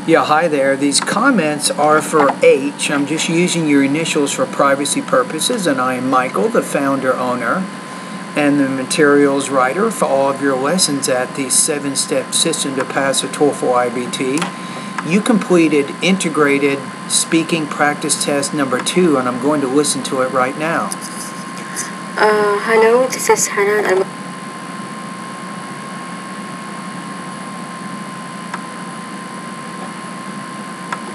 Yeah, hi there. These comments are for H. I'm just using your initials for privacy purposes, and I am Michael, the founder, owner, and the materials writer for all of your lessons at the 7-step system to pass a TOEFL IBT. You completed integrated speaking practice test number 2, and I'm going to listen to it right now. Hello, this is Hanan.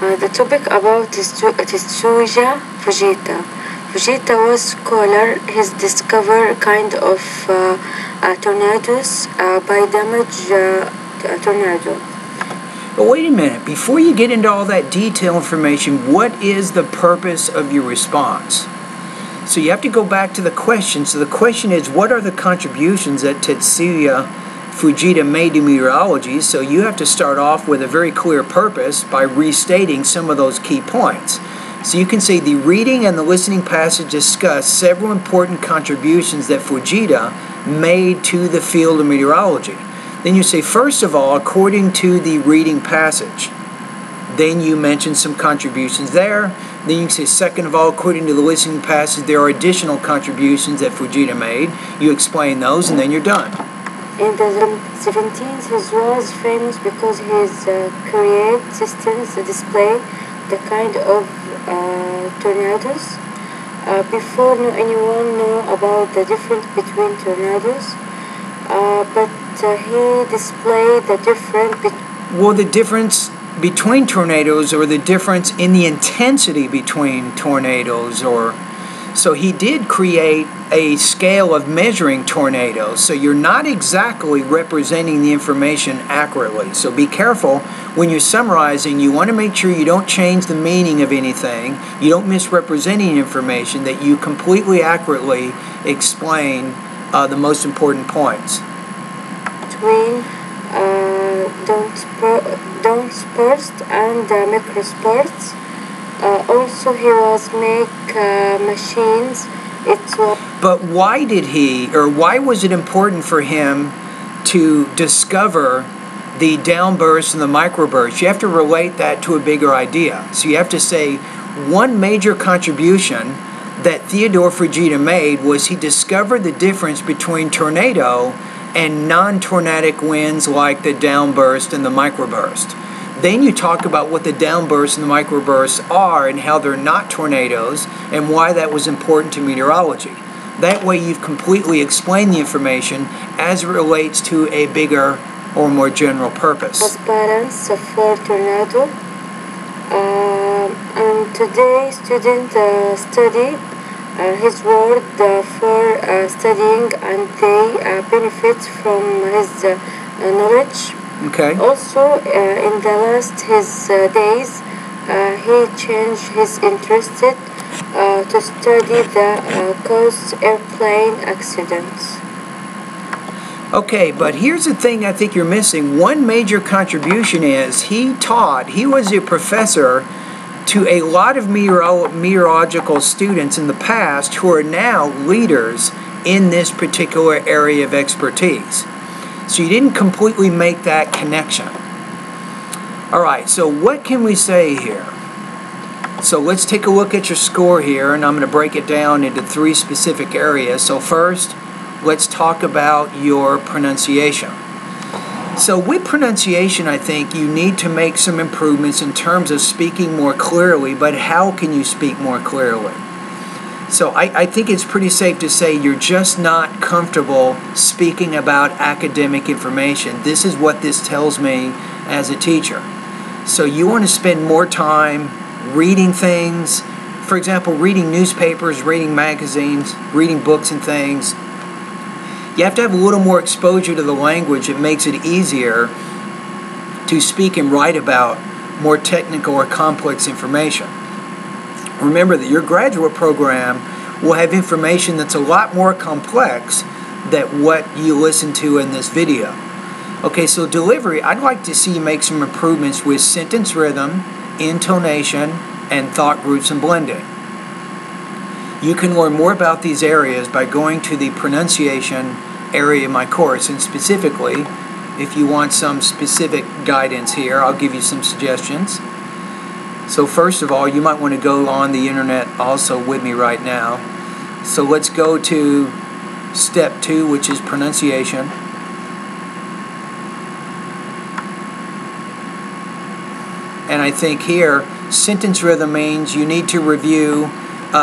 The topic about is Tsuja Fujita. Fujita was scholar. He discovered kind of tornadoes by damage tornado. But wait a minute, before you get into all that detailed information, what is the purpose of your response? So you have to go back to the question. So the question is, what are the contributions that Tetsuya Fujita made to meteorology? So you have to start off with a very clear purpose by restating some of those key points. So you can say the reading and the listening passage discuss several important contributions that Fujita made to the field of meteorology. Then you say, first of all, according to the reading passage. Then you mention some contributions there. Then you can say, second of all, according to the listening passage, there are additional contributions that Fujita made. You explain those, and then you're done. In the 17th, he was famous because his create systems display the kind of tornadoes. Before anyone knew about the difference between tornadoes, but he displayed the difference. Well, the difference between tornadoes, or the difference in the intensity between tornadoes, or so he did create a scale of measuring tornadoes. So you're not exactly representing the information accurately. So be careful when you're summarizing. You want to make sure you don't change the meaning of anything. You don't misrepresent any information, that you completely accurately explain the most important points. Between don't sports and microsports. Also, he was make machines. But why did he, or why was it important for him to discover the downburst and the microburst? You have to relate that to a bigger idea. So you have to say one major contribution that Theodore Fujita made was he discovered the difference between tornado and non-tornadic winds like the downburst and the microburst. Then you talk about what the downbursts and the microbursts are and how they're not tornadoes and why that was important to meteorology. That way you've completely explained the information as it relates to a bigger or more general purpose. Transparency for tornado. And today students study his word for studying, and they benefit from his knowledge. Okay. Also, in the last his days, he changed his interest to study the cause airplane accidents. Okay, but here's the thing I think you're missing. One major contribution is he was a professor to a lot of meteorological students in the past who are now leaders in this particular area of expertise. So you didn't completely make that connection. All right, so what can we say here? So let's take a look at your score here, and I'm going to break it down into 3 specific areas. So first, let's talk about your pronunciation. So with pronunciation, I think you need to make some improvements in terms of speaking more clearly, but how can you speak more clearly? So I think it's pretty safe to say you're just not comfortable speaking about academic information. This is what this tells me as a teacher. So you want to spend more time reading things, for example, reading newspapers, reading magazines, reading books and things. You have to have a little more exposure to the language. It makes it easier to speak and write about more technical or complex information. Remember that your graduate program will have information that's a lot more complex than what you listen to in this video. Okay, so delivery, I'd like to see you make some improvements with sentence rhythm, intonation, and thought groups and blending. You can learn more about these areas by going to the pronunciation area of my course, and specifically if you want some specific guidance here, I'll give you some suggestions. So first of all, you might want to go on the internet also with me right now. So let's go to step 2, which is pronunciation. And I think here, sentence rhythm means you need to review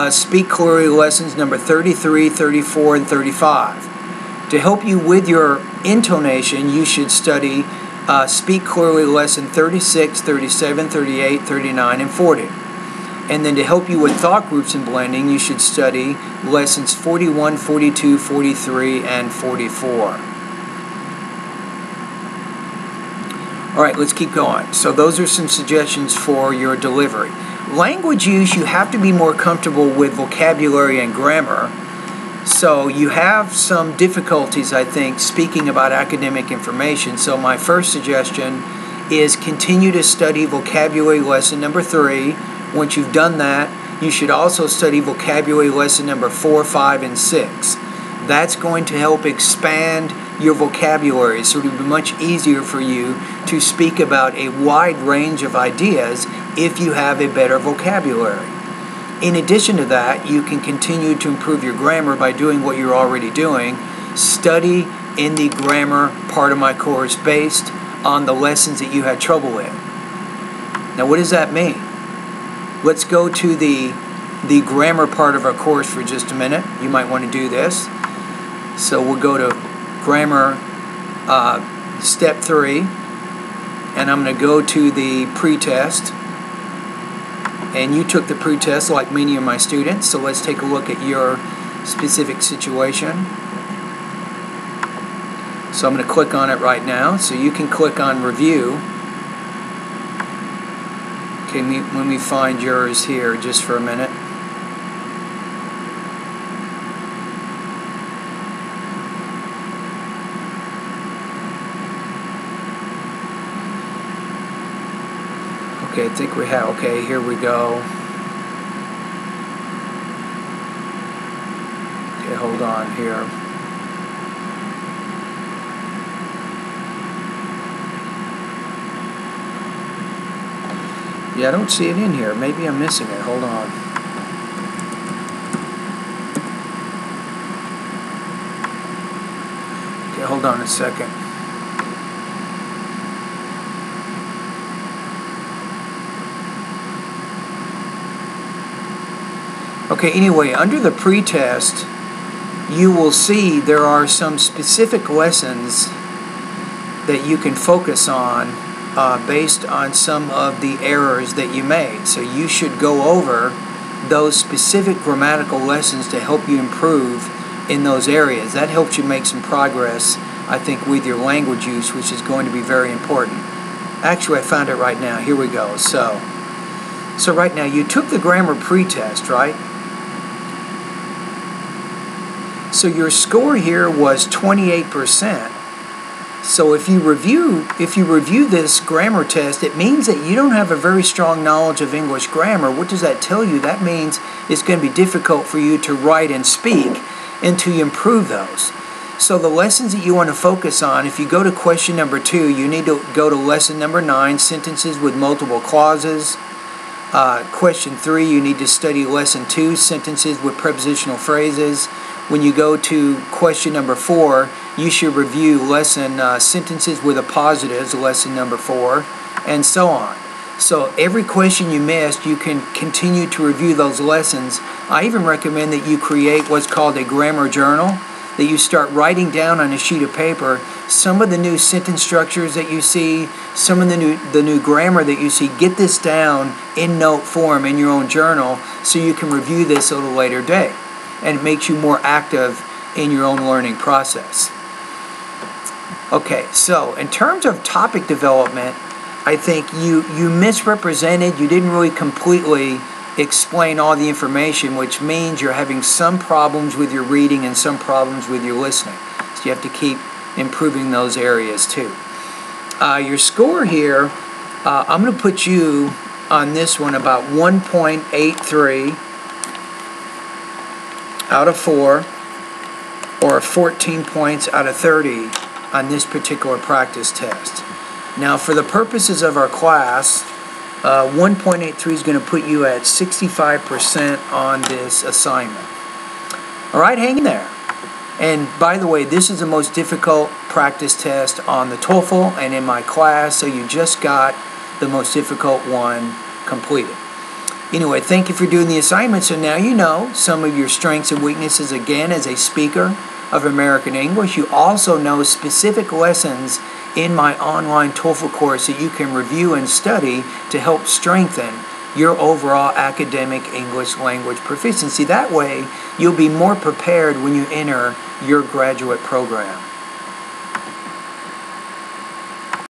Speak Clearly lessons number 33, 34, and 35. To help you with your intonation, you should study Speak Clearly lesson 36, 37, 38, 39, and 40. And then to help you with thought groups and blending, you should study lessons 41, 42, 43, and 44. All right, let's keep going. So those are some suggestions for your delivery. Language use, you have to be more comfortable with vocabulary and grammar. So you have some difficulties, I think, speaking about academic information. So my first suggestion is continue to study vocabulary lesson number 3. Once you've done that, you should also study vocabulary lesson number 4, 5, and 6. That's going to help expand your vocabulary, so it'll be much easier for you to speak about a wide range of ideas if you have a better vocabulary. In addition to that, you can continue to improve your grammar by doing what you're already doing. Study in the grammar part of my course based on the lessons that you had trouble with. Now, what does that mean? Let's go to the grammar part of our course for just a minute. You might want to do this. So we'll go to grammar step 3, and I'm going to go to the pretest. And you took the pretest like many of my students, so let's take a look at your specific situation. So I'm going to click on it right now, so you can click on review. Okay, let me find yours here just for a minute. Okay, I think we have, okay, here we go. Okay, hold on here. Yeah, I don't see it in here. Maybe I'm missing it. Hold on. Okay, hold on a second. Okay, anyway, under the pretest, you will see there are some specific lessons that you can focus on based on some of the errors that you made. So you should go over those specific grammatical lessons to help you improve in those areas. That helps you make some progress, I think, with your language use, which is going to be very important. Actually, I found it right now. Here we go. So right now, you took the grammar pretest, right? So your score here was 28%. So if you review this grammar test, it means that you don't have a very strong knowledge of English grammar. What does that tell you? That means it's going to be difficult for you to write and speak until you improve those. So the lessons that you want to focus on, if you go to question number 2, you need to go to lesson number 9, sentences with multiple clauses. Question 3, you need to study lesson 2, sentences with prepositional phrases. When you go to question number 4, you should review lesson sentences with appositives, lesson number 4, and so on. So every question you missed, you can continue to review those lessons. I even recommend that you create what's called a grammar journal, that you start writing down on a sheet of paper some of the new sentence structures that you see, some of the new grammar that you see. Get this down in note form in your own journal so you can review this at a later date. And it makes you more active in your own learning process. Okay, so in terms of topic development, I think you misrepresented, you didn't really completely explain all the information, which means you're having some problems with your reading and some problems with your listening. So you have to keep improving those areas too. Your score here, I'm going to put you on this one about 1.83 out of 4, or 14 points out of 30 on this particular practice test. Now, for the purposes of our class, 1.83 is going to put you at 65% on this assignment. All right, hang in there. And by the way, this is the most difficult practice test on the TOEFL and in my class, so you just got the most difficult one completed. Anyway, thank you for doing the assignment. So now you know some of your strengths and weaknesses again as a speaker of American English. You also know specific lessons in my online TOEFL course that you can review and study to help strengthen your overall academic English language proficiency. That way, you'll be more prepared when you enter your graduate program.